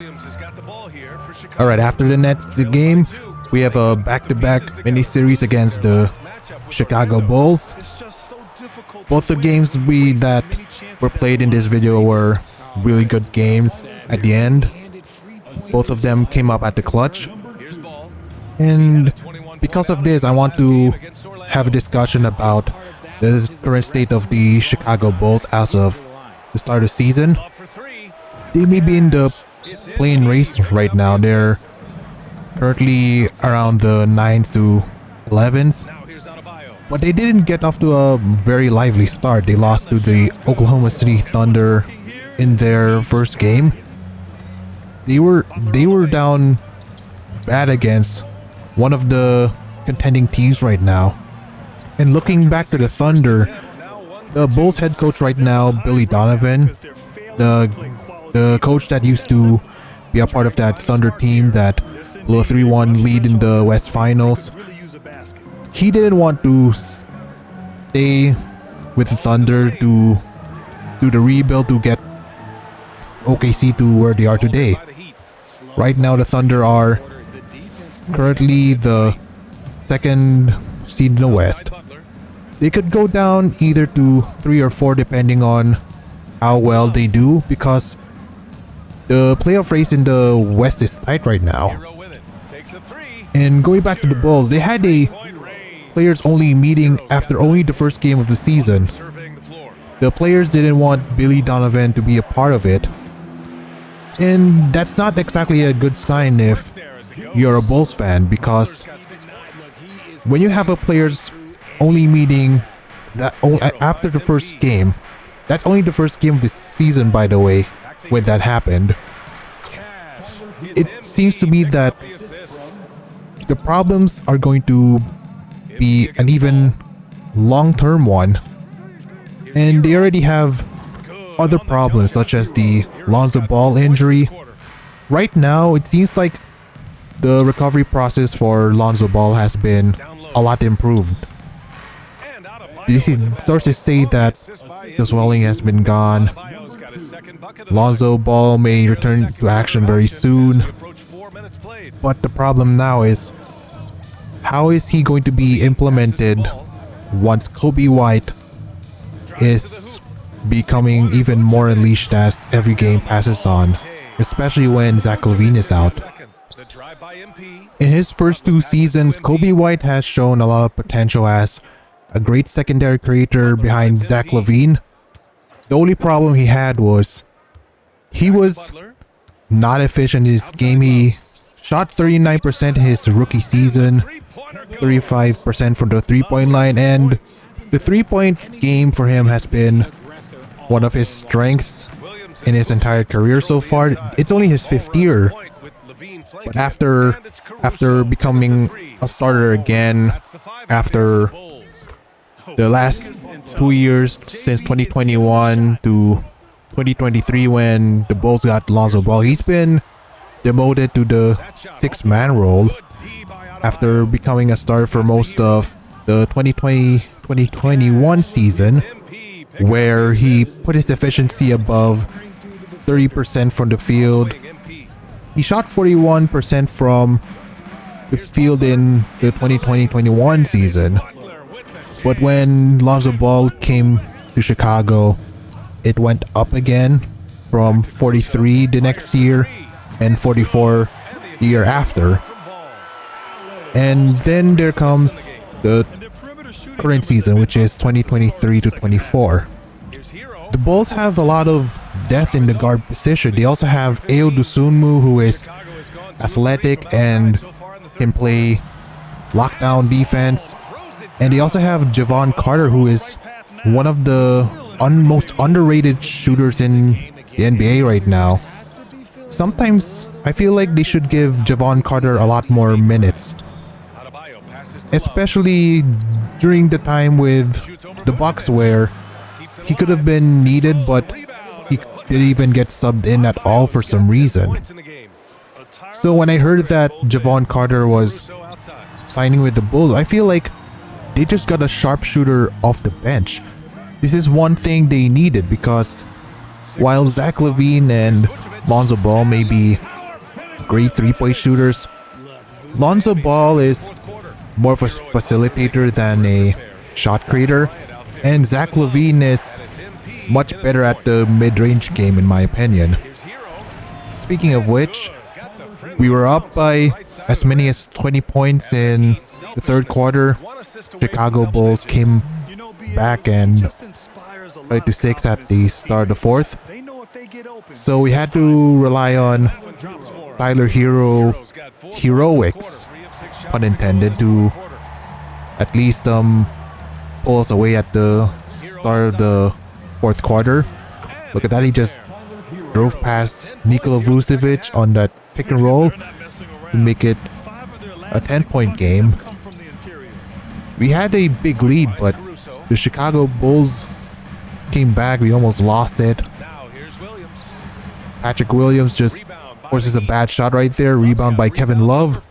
Alright, after the game, we have a back-to-back mini-series against the Chicago Bulls. Both the games that were played in this video were really good games at the end. Both of them came up at the clutch. And because of this, I want to have a discussion about the current state of the Chicago Bulls as of the start of the season. They may be in the play-in race right now. They're currently around the 9s to 11s, but they didn't get off to a very lively start. They lost to the Oklahoma City Thunder in their first game. They were down bad against one of the contending teams right now. And looking back to the Thunder, the Bulls head coach right now, Billy Donovan, the coach that used to be a part of that Thunder team that blew a 3-1 lead in the West Finals, he didn't want to stay with the Thunder to do the rebuild to get OKC to where they are today. Right now, the Thunder are currently the second seed in the West. They could go down either to 3 or 4 depending on how well they do, because the playoff race in the West is tight right now. And going back to the Bulls, they had a players only meeting after only the first game of the season. The players didn't want Billy Donovan to be a part of it. And that's not exactly a good sign if you're a Bulls fan, because when you have a players only meeting that after the first game, that's only the first game of the season, by the way, when that happened. It seems to me that the problems are going to be an even long-term one, and they already have other problems such as the Lonzo Ball injury. Right now, it seems like the recovery process for Lonzo Ball has been a lot improved. Sources say that the swelling has been gone. Lonzo Ball may return to action very soon. But the problem now is, how is he going to be implemented once Kobe White is becoming even more unleashed as every game passes on, especially when Zach LaVine is out. In his first 2 seasons, Kobe White has shown a lot of potential as a great secondary creator behind Zach LaVine. The only problem he had was he was not efficient in his game. He shot 39% in his rookie season, 35% from the 3-point line, and the 3-point game for him has been one of his strengths in his entire career so far. It's only his 5th year, but after becoming a starter again, after the last 2 years since 2021 to 2023 when the Bulls got Lonzo Ball, he's been demoted to the 6-man role after becoming a starter for most of the 2020-2021 season, where he put his efficiency above 30% from the field. He shot 41% from the field in the 2020-21 season. But when Lonzo Ball came to Chicago, it went up again from 43 the next year and 44 the year after. And then there comes the current season, which is 2023 to 24. The Bulls have a lot of depth in the guard position. They also have Ayo Dosunmu, who is athletic and can play lockdown defense. And they also have Jevon Carter, who is one of the most underrated shooters in the NBA right now. Sometimes I feel like they should give Jevon Carter a lot more minutes, especially during the time with the Bucks where he could have been needed, but he didn't even get subbed in at all for some reason. So when I heard that Jevon Carter was signing with the Bulls, I feel like they just got a sharpshooter off the bench. This is one thing they needed, because while Zach LaVine and Lonzo Ball may be great three-point shooters. Lonzo Ball is more of a facilitator than a shot creator, and Zach LaVine is much better at the mid-range game in my opinion. Speaking of which, we were up by as many as 20 points in the third quarter. Chicago Bulls came back and tried to 6 at the start of the fourth. So we had to rely on Tyler Hero heroics, pun intended, to at least pull us away at the start of the fourth quarter. Look at that, he just drove past Nikola Vucevic on that pick and roll to make it a 10-point game. We had a big lead, but the Chicago Bulls came back. We almost lost it. Patrick Williams just forces a bad shot right there. Rebound by Kevin Love.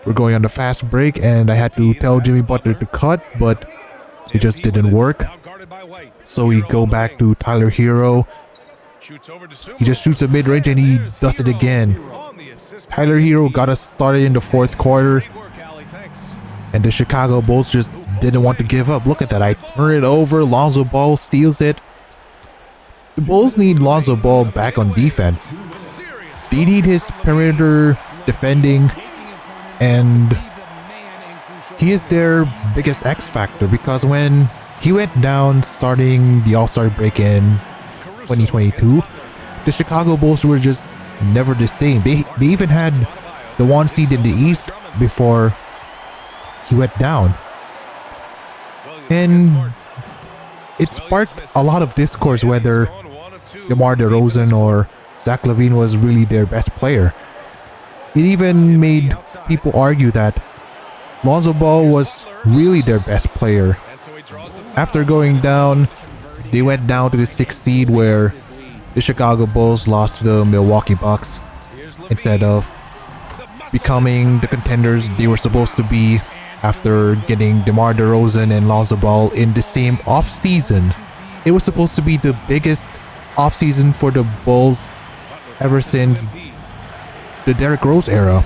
We're going on the fast break, and I had to tell Jimmy Butler to cut, but it just didn't work. So we go back to Tyler Hero. He just shoots a mid-range and he does it again. Tyler Hero got us started in the fourth quarter, and the Chicago Bulls just didn't want to give up. Look at that. I turn it over. Lonzo Ball steals it. The Bulls need Lonzo Ball back on defense. They need his perimeter defending, and he is their biggest X factor, because when he went down starting the All-Star break in 2022, the Chicago Bulls were just never the same. They even had the 1 seed in the East before he went down. And it sparked a lot of discourse whether DeMar DeRozan or Zach LaVine was really their best player. It even made people argue that Lonzo Ball was really their best player. After going down, they went down to the 6th seed, where the Chicago Bulls lost to the Milwaukee Bucks instead of becoming the contenders they were supposed to be after getting DeMar DeRozan and Lonzo Ball in the same offseason. It was supposed to be the biggest offseason for the Bulls ever since the Derrick Rose era.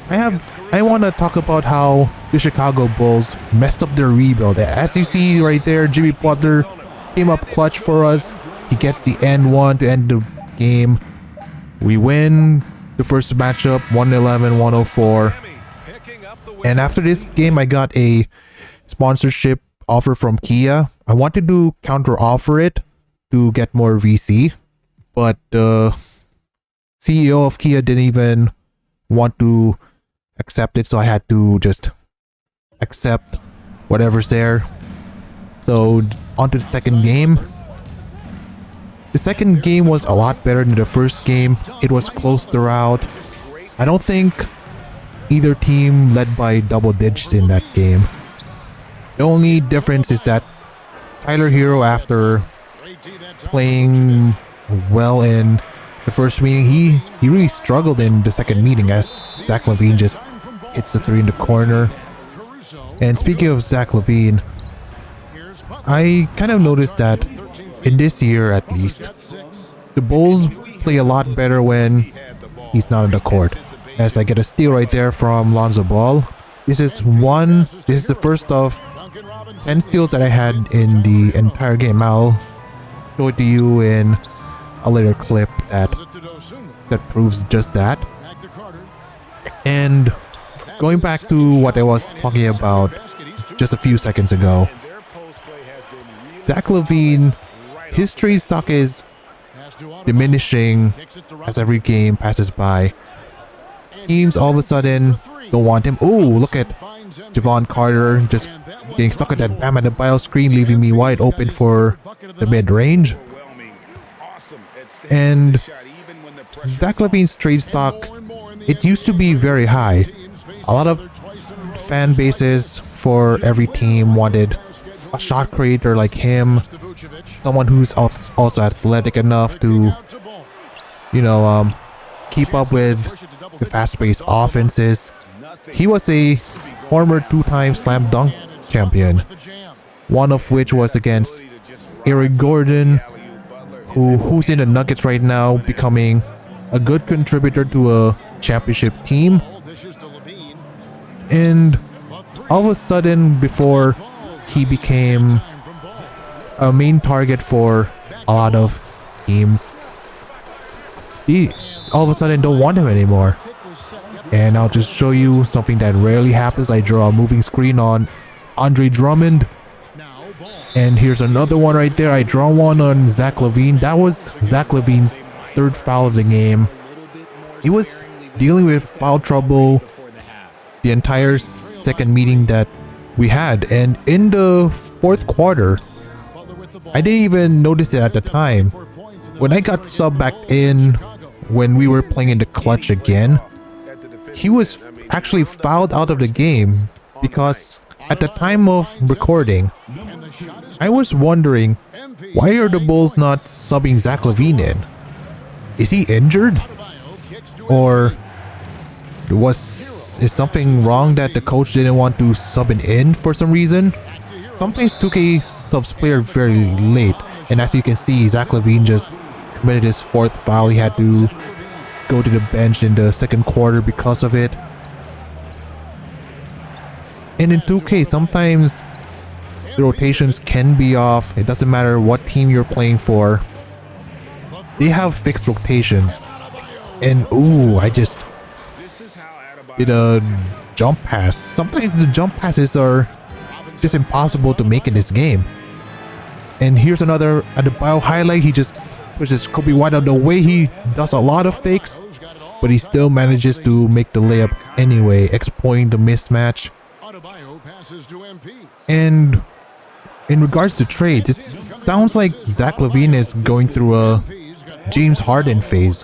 I want to talk about how the Chicago Bulls messed up their rebuild. As you see right there, Jimmy Butler came up clutch for us. He gets the end one to end the game. We win the first matchup 111-104. And after this game, I got a sponsorship offer from Kia. I wanted to counter offer it to get more VC, but the CEO of Kia didn't even want to accept it, so I had to just accept whatever's there. So on to the second game. The second game was a lot better than the first game. It was close throughout. I don't think either team led by double digits in that game. The only difference is that Tyler Hero, after playing well in the first meeting, he really struggled in the second meeting as Zach LaVine just hits the 3 in the corner. And speaking of Zach LaVine, I kind of noticed that in this year at least, the Bulls play a lot better when he's not on the court. As I get a steal right there from Lonzo Ball. This is the first of 10 steals that I had in the entire game. I'll show it to you in a later clip that proves just that. And going back to what I was talking about just a few seconds ago, Zach LaVine, his trade stock is diminishing as every game passes by. Teams all of a sudden don't want him. Oh, look at Javon Carter just getting stuck at that Bam Adebayo screen, leaving me wide open for the mid-range. And Zach LaVine's trade stock, it used to be very high. A lot of fan bases for every team wanted a shot creator like him, someone who's also athletic enough to, keep up with the fast-paced offenses. He was a former 2-time slam dunk champion, one of which was against Eric Gordon, who's in the Nuggets right now, becoming a good contributor to a championship team. And all of a sudden, before he became a main target for a lot of teams, he all of a sudden don't want him anymore. And I'll just show you something that rarely happens. I draw a moving screen on Andre Drummond. And here's another one right there. I draw one on Zach LaVine. That was Zach LaVine's third foul of the game. He was dealing with foul trouble the entire second meeting that we had. And in the fourth quarter, I didn't even notice it at the time. When I got subbed back in, when we were playing in the clutch again, he was actually fouled out of the game because at the time of recording, I was wondering, why are the Bulls not subbing Zach LaVine in? Is he injured? Or is something wrong that the coach didn't want to sub him in for some reason? Sometimes 2K subs player very late, and as you can see, Zach LaVine just committed his fourth foul. He had to go to the bench in the second quarter because of it. And in 2K, sometimes the rotations can be off. It doesn't matter what team you're playing for. They have fixed rotations. And ooh, I just did a jump pass. Sometimes the jump passes are just impossible to make in this game. And here's another Adebayo highlight. He just pushes Kobe White out of the way. He does a lot of fakes, but he still manages to make the layup anyway, exploiting the mismatch. And in regards to trades, it sounds like Zach LaVine is going through a James Harden phase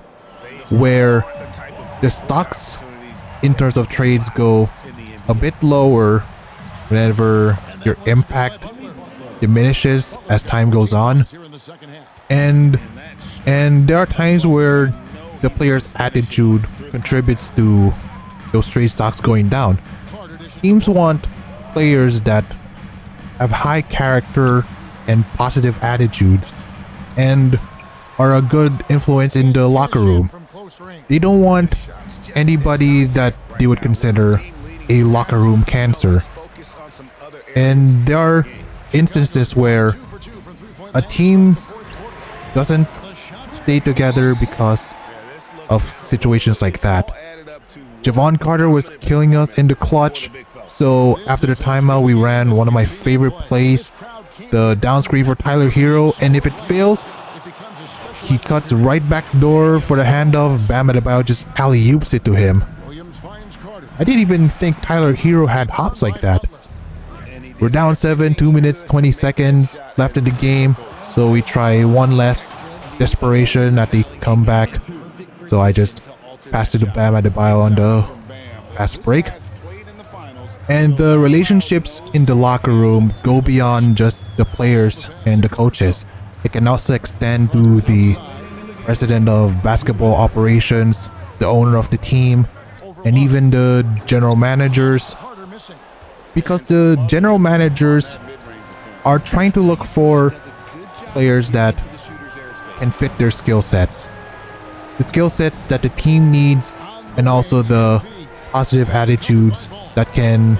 where the stocks in terms of trades go a bit lower whenever your impact diminishes as time goes on. And there are times where the player's attitude contributes to those trade stocks going down. Teams want players that have high character and positive attitudes and are a good influence in the locker room. They don't want anybody that they would consider a locker room cancer. And there are instances where a team doesn't stay together because of situations like that. Javon Carter was killing us in the clutch, so after the timeout we ran one of my favorite plays, the down screen for Tyler Hero, and if it fails, he cuts right back door for the handoff. Bam Adebayo just alley-oops it to him. I didn't even think Tyler Hero had hops like that. We're down 7, 2 minutes 20 seconds left in the game, so we try one less desperation at the comeback. So I just passed it to Bam Adebayo on the fast break. And the relationships in the locker room go beyond just the players and the coaches. It can also extend to the president of basketball operations, the owner of the team, and even the general managers. Because the general managers are trying to look for players that can fit their skill sets. The skill sets that the team needs, and also the positive attitudes that can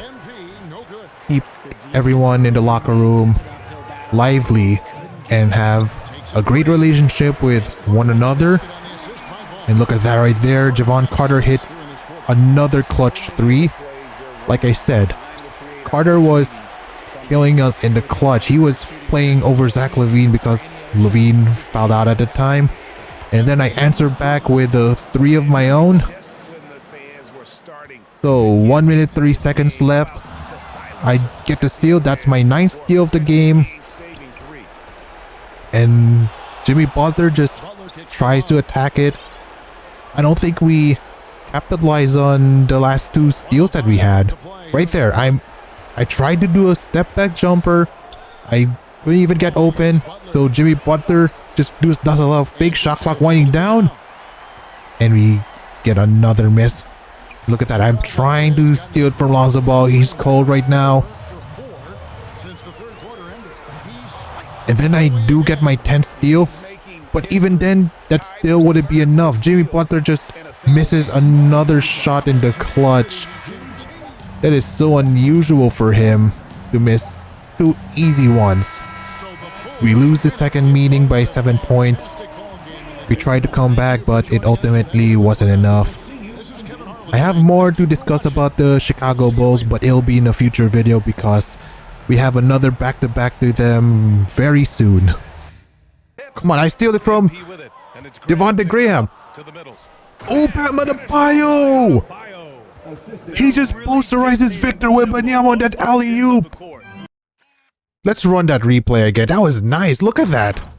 keep everyone in the locker room lively and have a great relationship with one another. And look at that right there. Javon Carter hits another clutch three. Like I said, Carter was killing us in the clutch. He was playing over Zach LaVine because LaVine fouled out at the time. And then I answered back with a three of my own. So 1 minute 30 seconds left. I get the steal. That's my 9th steal of the game. And Jimmy Butler just tries to attack it. I don't think we capitalized on the last 2 steals that we had. Right there, I tried to do a step back jumper. I couldn't even get open. So Jimmy Butler just does a lot of fake shot clock winding down. And we get another miss. Look at that. I'm trying to steal it from Lonzo Ball. He's cold right now. And then I do get my 10th steal. But even then, that still wouldn't be enough. Jimmy Butler just misses another shot in the clutch. That is so unusual for him to miss 2 easy ones. We lose the second meeting by 7 points. We tried to come back, but it ultimately wasn't enough. I have more to discuss about the Chicago Bulls, but it'll be in a future video because we have another back-to-back to them very soon. Come on, I steal it from Devonte Graham. Oh, Pat Adebayo! He just posterizes Victor Wembanyama on that alley-oop. Let's run that replay again. That was nice. Look at that.